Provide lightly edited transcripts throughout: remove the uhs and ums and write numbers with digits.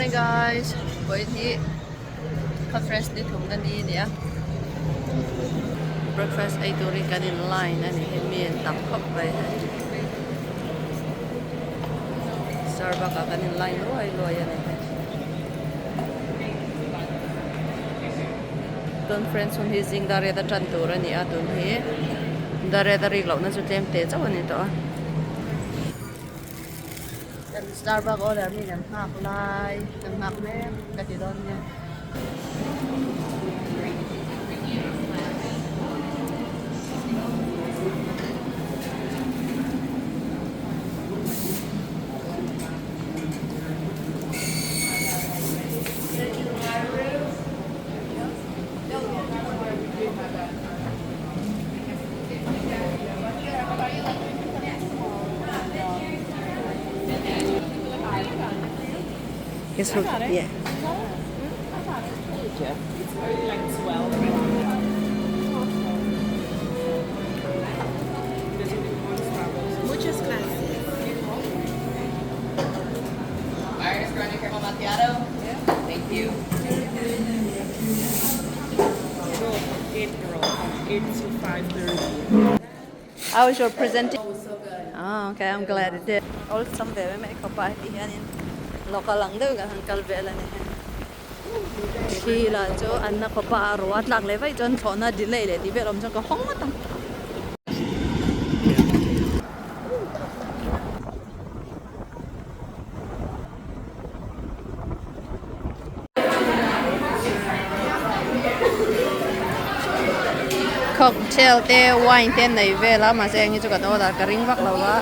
morning guys. Boy ni conference ni thum gani niya. Breakfast ay turing kanin line ani himin tam khop bay. Starbucks kanin line loy ani. Conference on his dare da tantura ni atun hi. Dare da rig law na chu tem te chaw ani to. Starbucks order ni nam hak lai, nam hak me katidon niya. It's yeah. Muchas gracias. Irish Grande Caramel Macchiato. Thank you. 8 to 5:30. How was your presentation? Oh, okay. I'm glad it did. All some there make a party and local lang daw kan kalbela ni. Kila jo anna ko pa ruat lang le vai jon thona delay le di belom jong ko hong matang. Cocktail te wine te nei ve la ma se ngi chu ka do da ka ring vak lo wa.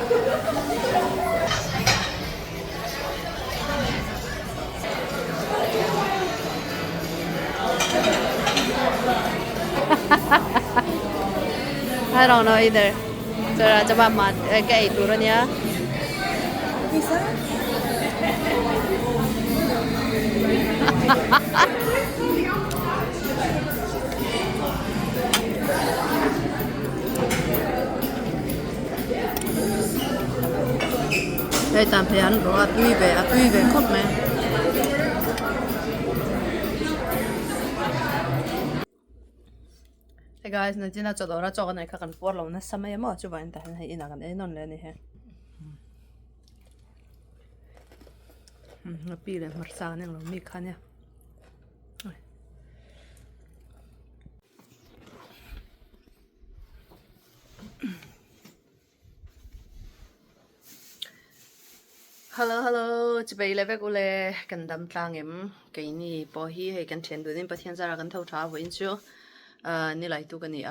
I don't know either. Sera coba mat kayak turun ya. Bisa? Đây tạm thời ăn rồi tùy về khóc mẹ. Hey guys, na jina cho dora cho này kakan por lo na samay mo chu ban ta hay ina kan enon le ni he. Na pi le marsa ne lo mi khan ya. Hello, chỉ bây giờ về cái cần đâm tang em cái này bỏ hi hay cần tiền đối nên bắt hiện ra cần thâu trả với chú, ni lại tu cái này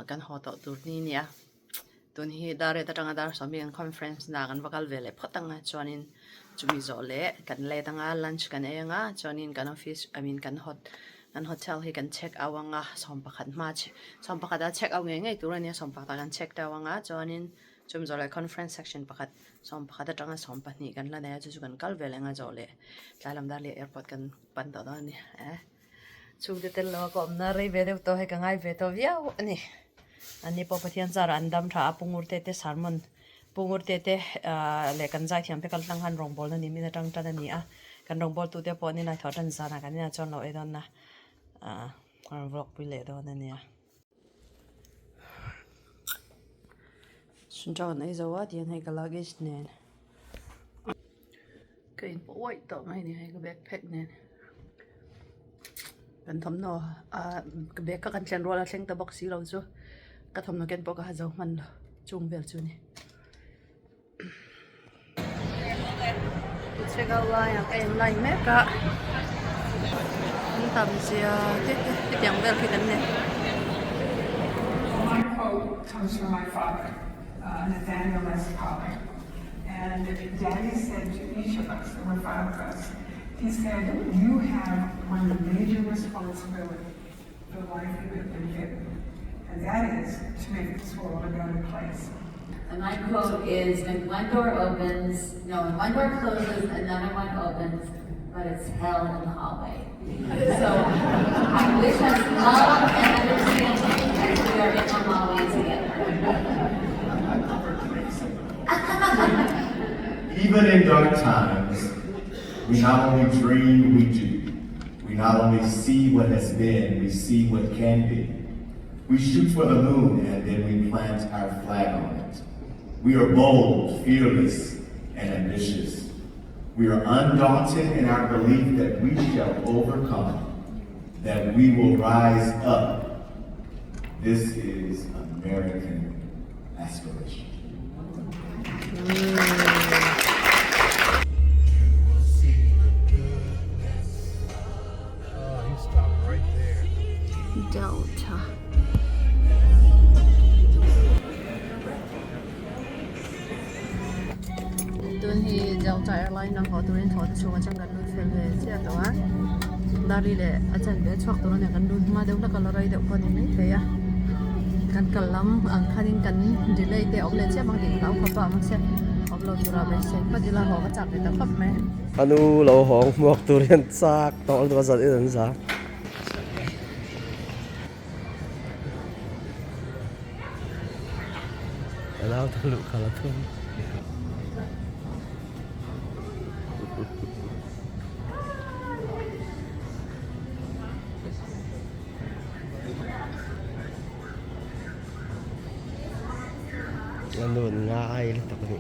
cần họ tạo tu ni nè, tu ni đào ta đang đào xong mình conference na cần vakal về lại phát tăng cho nên chúng mình rồi lẽ cần lẽ tăng lunch cần ấy ngã cho nên cần office, I mean cần hotel hay cần check out ngã xong bắt match, xong bắt đã check out ngay tu này xong bắt cần check out ngã cho nên chúng rồi lại conference section bắt xong bắt đã xong bắt ni cần là này chú cần call về lại ngã rồi lẽ, lại làm đào lẽ airport cần ban đầu đó nè, chung để tên lo có ông nãy về đâu tôi hay cái ngày về tôi viết nè, anh ấy bảo hiện giờ anh đâm thà pungur tete salmon, pungur tete lẽ cần giải thiam phải cần tăng han rong bol nên mình đang trăn nè à, cần rong bol tụi tôi bỏ nên lại thọ trăn ra nè cái này cho nó ấy đó nè, vlog bị lệ đó nè. Xin chào này giờ thì hay cái luggage nè, cái bộ white tao này hay cái backpack nè. Kan thom no ka be ka kan chen rola thleng ta box lo chu ka thom no ken po ka ha zo man chung vel chu ni check out line ka in line me ka ni tam sia te tiang vel ki ne My quote comes from my father, Nathaniel S. Pollard. And Daddy said to each of us, there were 5 of us, he said, you have one major responsibility for the life you have been given, and that is to make this world a better place. And my quote is, when one door closes, another one opens, but it's hell in the hallway. So I wish us love and understanding as we are in the hallway together. Even in dark times, We not only dream, we do. We not only see what has been, we see what can be. We shoot for the moon and then we plant our flag on it. We are bold, fearless, and ambitious. We are undaunted in our belief that we shall overcome, that we will rise up. This is American aspiration. Oh, he stopped right there. Delta. Tuần hi Delta Airline nang ho turin thot chu ka chang kan lu fel le che to a dari le achan be chok to ne kan lu ma deu la kala rai de ko ni me ya kan kalam ang khanin kan delay te ok le che mang ding lau kha pa mang se ok lo tura be se pa dila ho ka chak le ta khap me Anu lo hong muak durian sak tol tu kasat idan sa. Alau teluk kalau tu. Nandun ngai le tak ni.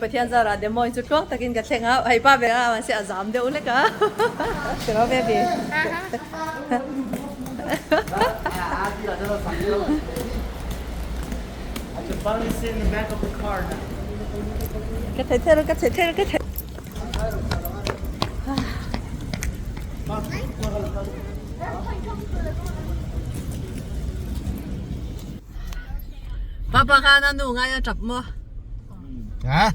Pathian zara de moi chut ko takin ka thenga ai pa be a se azam de ule ka kero be be I could finally sit in the back of the car now. ka thai thai ka thai thai ka thai Papa ka na nu ngai chap mo Hả?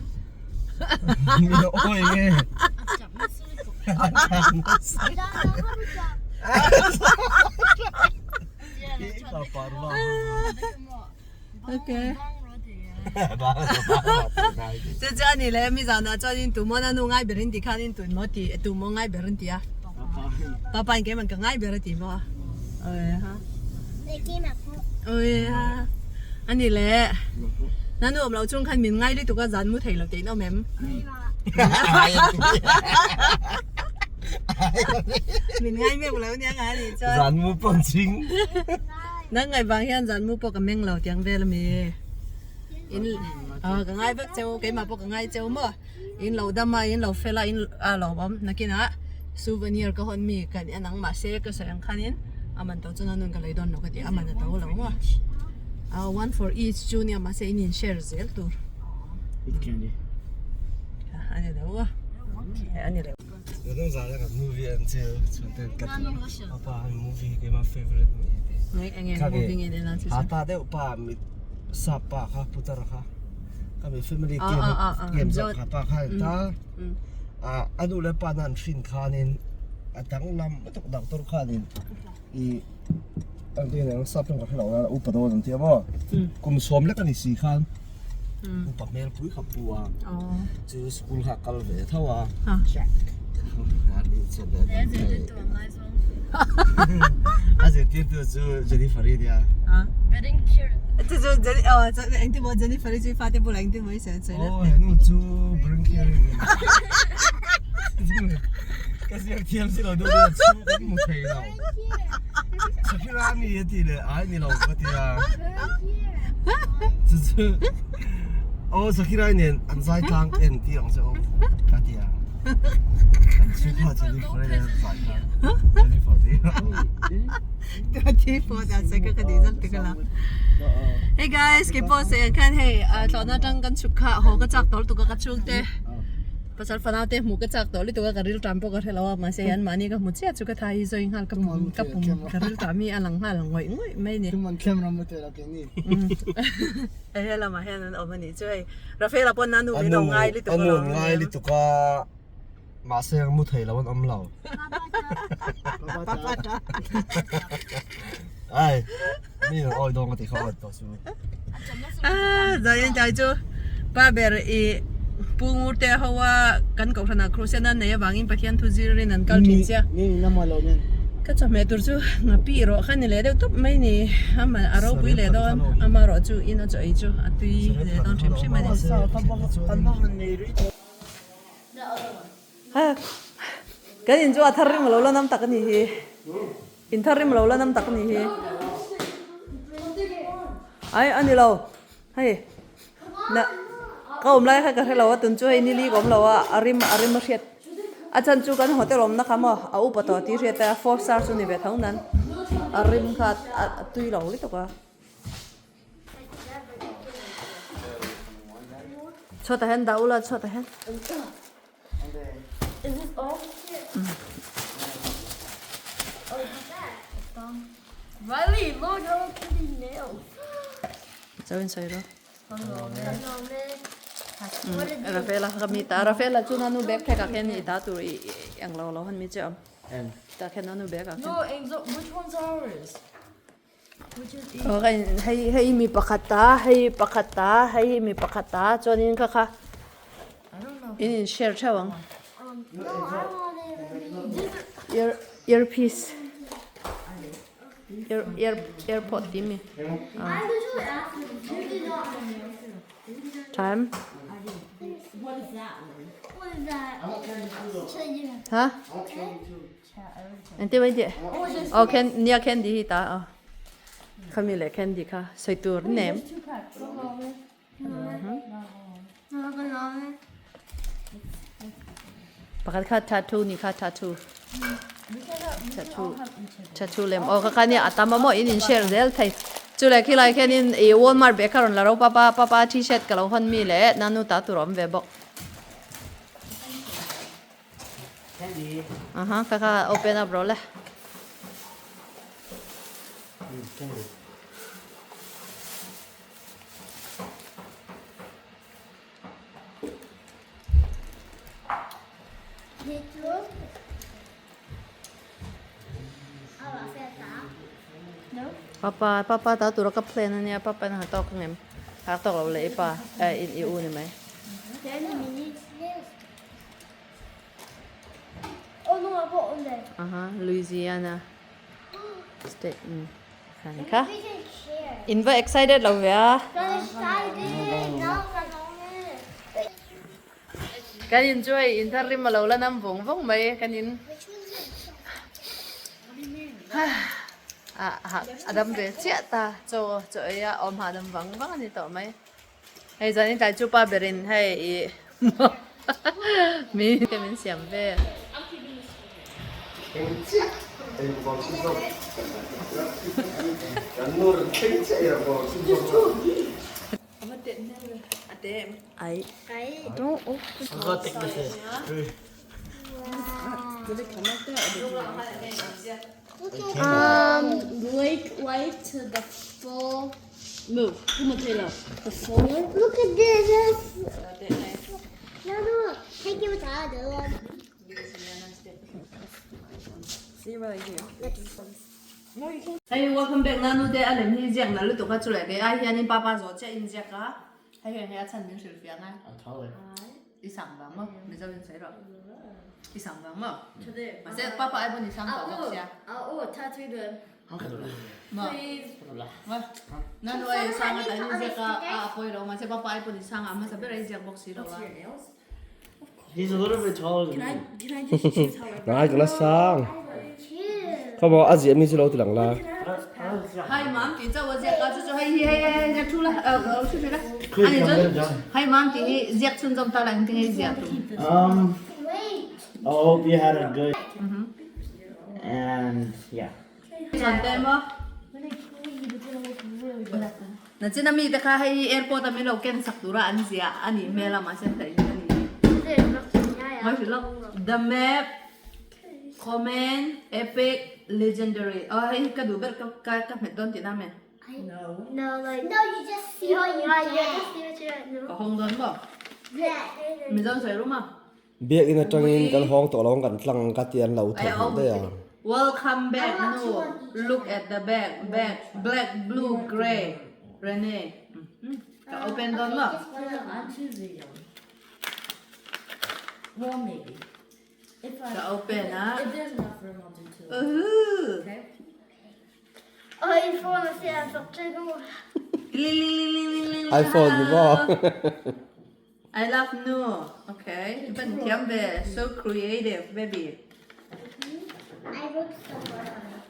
Ôi nghe. Okay. Thế chứ anh này mi giờ nó cho nên tụi mình nó ngay bên đi khai nên tụi nó thì tụi mình ngay bên đi à. Papa anh cái mình ngay bên đi mà. Ha. Ha. Anh này lẽ. Nó nó lâu chung khai mình ngay đi tụi cái dẫn mua thầy lâu tiền đâu mềm. Mình ngay mềm lâu nha ngay đi cho. Dẫn mua bằng chính. Nó ngày vàng hiện dẫn mua bộ cái mềm lâu tiền về là mi. In cái ngay bước châu cái mà bộ cái ngay châu mà. In lâu đâm mà in lâu phê là in lâu bấm. Nó kia nè. Souvenir cái hòn mi cái anh nắng mà xe cái sang khai nên. Aman tao cho nó nung cái lấy đòn nó cái gì aman tao lâu mà. One for each junior mà sẽ in share zel tour. Candy. Anh này đâu? Anh này đâu? Yo don't say that movie until apa movie ke my favorite movie. Anh em moving in đến là Hata de pa mi sapa kha putar kha. Kami family game zak kha pa kha ta. Anu le pa nan fin khanin atang lam tok dak tor khanin I ang tin ang sap ng khalau na upa do ng tiamo. Kum som le kan si khan. Upa mel pui kha puwa. Chu school kha kal ve thawa. Asyik tu jadi Farid ya. Itu jadi anh tu mau jadi Farid jadi Fatih pula anh tu mau saya. Oh, ini tu bring here. Kasi yang tiap sih lo dulu tu kan mungkin lo. Sekiranya ni ya tidak, ni lo ketia. Jadi, oh sekiranya ni ansai tang enti orang so ketia. Suka jadi Farid yang saya. Jadi Farid. Jadi Farid saya ke kedizal tinggal. Hey guys, kita saya kan hey, tahun nanti kan suka hoga cak tol tu kakak culte. Pasal fanate muka cak tol itu kakak real tampo kakak lawa masih yan mani kakak muci suka thai so inghal kapum karil kami alang ngoi mai ni. Cuman kamera motor lagi ni. Eh lah mah yan omani cuy. Rafael apon nanu ni dong ngai li tu. Anu ngai li tu ka masih yang mutai lawan amlau. Ay, ni oh dong kati kau tu semua. Zayan jaju, pa ber pungur te hawa kan ko thana krusena ne wangin pathian thu zirin an kal thin sia Ni na malo men. ka cha me tur chu nga pi ro khan le de top mai ni ama aro pui le don ama ro chu ina choi chu atui le don thim shim ma Kan ba han nei ri. ha kan in chu atharim lo la nam tak ni hi in tharim lo la nam tak ni hi ai ani lo hai na kaum lai kha ka thelo tun chu ai ni li gom lo arim ma riat achan chu kan hotel om na khama au pato ti riat ta 4 star chu ni ve thong nan arim kha tui lo li to ka chota hen daula chota hen Is this all? Oh, what's that? It's gone. Riley, look, Hello Kitty nails. chawin sai ro Hello, man. Rafaela kamita Rafaela chu nanu bag pack ka ni ta tu ang lo han mi cham And ta khen nanu bag ka No, which one's ours? Which is each? okay hei mi pakata hei mi pakata chonin ka kha I don't know. in share chawang No, I want it. earpiece airpod dimi I literally asked him. He did not. time What is that? What is that? ha ente mai de oh can nia candy hi ta kami le candy ka sai tur nem pakat kha tattoo ni kha tattoo lem o ka kani atama mo in share del thai chu le khi lai khen in e Walmart be karon la ro papa t-shirt ka lo hon mi le nanu ta tu rom ve bok candy. aha ka open up ro le Candy. papa ta tu ro ka plan ania papa na tok ngem ha tok lo le pa in eu ni mai Oh no, I bought one there. aha Louisiana state kan ka We can share. in va excited lo ya But it's excited. No, kan enjoy in tharim lo la nam vong mai kan in which one's it? adam ve chia ta cho ya om ha dam vang ni to mai hay zani ta chu pa berin hay mi ke min siam ve ai Don't Go take this. Lake light to the full. Move. Come on, Taylor. The full one. Look at this. No, no. Take it with the other one. see right here No, you can't. hey welcome back nanu de alem hi jiang na lu to ka chu le ke ai hian in papa zo che in jiak ka hay he ya chan min sil fia na isang ba mo mi zo bin sai ro isang ba mo Today. ma se papa ai bon isang ba bok sia tattoo them. mo ma nanu ai sang ta ni jiak ka apoi ro ma se papa ai bon isang ma sa be rai jiak bok si ro la He's a little bit taller than me. Can I just choose how I Nãy cái là sang. choose? Không có gì em đi lâu từ lần là. hai mam ti cho wa jiak ka chu hay jiak chu la chu la ani zo hai mam ti jiak chun jom ta lang ti jiak tu Wait. I hope you had a good. And yeah. chọn tem mo When I clean, it's gonna look really good. na china mi ta kha hai airport ami lo ken saktura an zia ani mela ma sen tai ani ma shi lo the map comment epic legendary hai ka du ber ka met don ti na me No, like. No, you just see what you just see what you ko hong don bo Yeah. mi don sai ru ma Biết in trong in cái hong tổ long gần lăng cắt tiền lâu ai thật đấy à. welcome back no look at the back black blue gray rene ka open don mo Well, maybe. If I The open, huh? If there's enough room, I'll do two. Okay. iPhone ser sorti nu. iPhone ดีบ่ I love nu. Okay. เป็นเทียมเบ so creative baby. I wrote somewhere on it.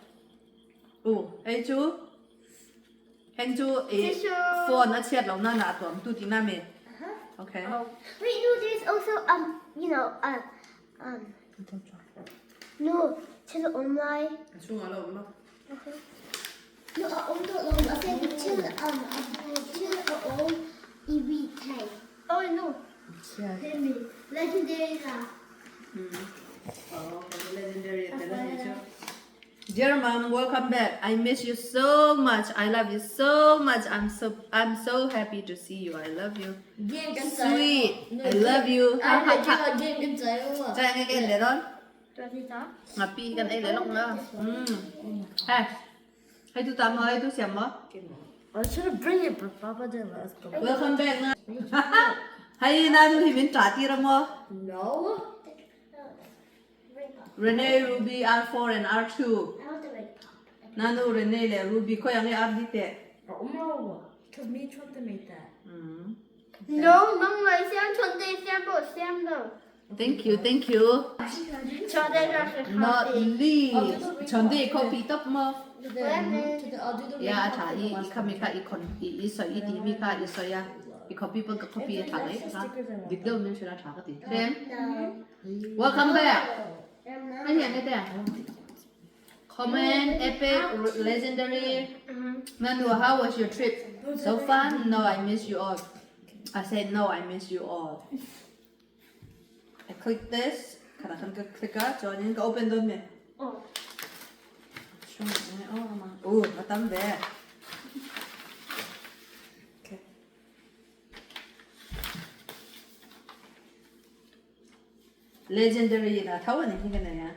อู้ไอ้จูเห็นจูไอ้ phone น่ะเชียดเราหน้าหนาตัวมันดูดีหน้าเมย์ Okay. Oh. Wait, no, there's also you know, no, to the online. ช่วงอะไรบ้าง No, I said to the old EV tank. Oh no. Legendary now. Oh, legendary. Dear mom, welcome back. I miss you so much. I love you so much. I'm so happy to see you. I love you. Sweet. I love you. Ha ha ha. ใจไงกันเลยร้อนมาปีกันไอ้เลยลงเนาะให้ดูตามมาให้ดูเสียงมั้ย I should have bring it, but Papa didn't let us go. Welcome back นะให้นาดูที่เป็นจ่าที่ระมั้ย No. Renee, Ruby, R4 and R2. I want the red pop. Nanu, Renee, le Ruby, ko yang R di te. Oh no. Because me and Trump made that. No, mong lại xem chuẩn đề xem bộ xem đâu. Thank you, thank you. Cho đây là phải Not copy. Lee. Chonde copy top mo. I'll do the Ya, cha I kami ka I kon I so I di mi ka I so ya. I copy pun ka copy ta le. Dik do men shira cha ka ti. Then, welcome back. Hai hiện đây đây. Comment, epic, legendary. Nanu, how was your trip? So fun? No, I miss you all. I said no, I miss you all. I click this. Kada kan ka click ka, cho nên ka open doon me. Oh. Oh, matam be. Okay. Legendary na tawa ni hinga na ya.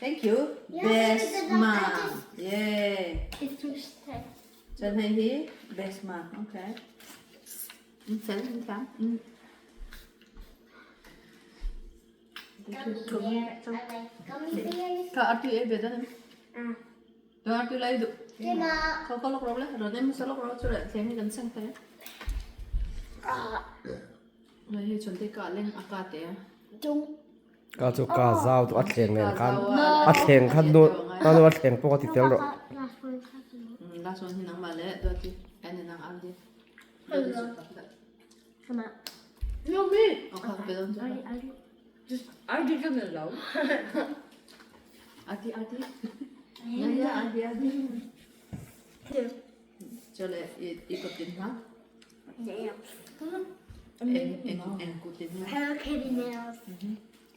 Thank you. Yeah, Best because I mom. just- Yay. It's too stiff. Chân hay hi. Best mom. Okay. Sen khám. Gummy bear. I like gummy bears. Ka artu e be dan. Do artu lai du. Nhưng mà Ko lok ro le. Ro nem sa lok ro chu le. Sen ni kan sang ta. Lai hi chon te ka leng aka te. chúng ก็จุกาเจ้าตัวอัดแข่งเนี่ยกันอัดแข่งขันนู้นนั่นอัดแข่งปกติเดียวหรอก Last one hinang male. Do ti. Ano nang aldi. Sama. No, me. Okay, be don. Just, I did it alone. Ati. Ya, ati. Chole ikot din ha. En kutin ha. Hello Kitty nails.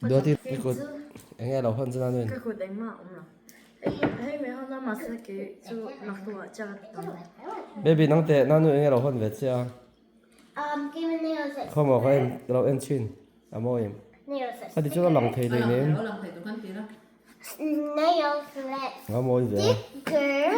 เดี๋ยวที่นี่กูยังไงเราเพิ่นจะนั่นนู่น 그리고 냉면 없나? 헤이메 하나만 쓸게. 저 낙도 짜갔다. เบบี้น้องเตะนั่นนู่นยังไงเราเพิ่นเวทเชีย Give me nails. เขาบอกว่าเราเอ็นชินอะโมย Nails. ถ้าดิฉันเราหลังเทเลยเนี่ย Lang thầy tụi con tí đó. Nails. Let's อะโมยเว sticker.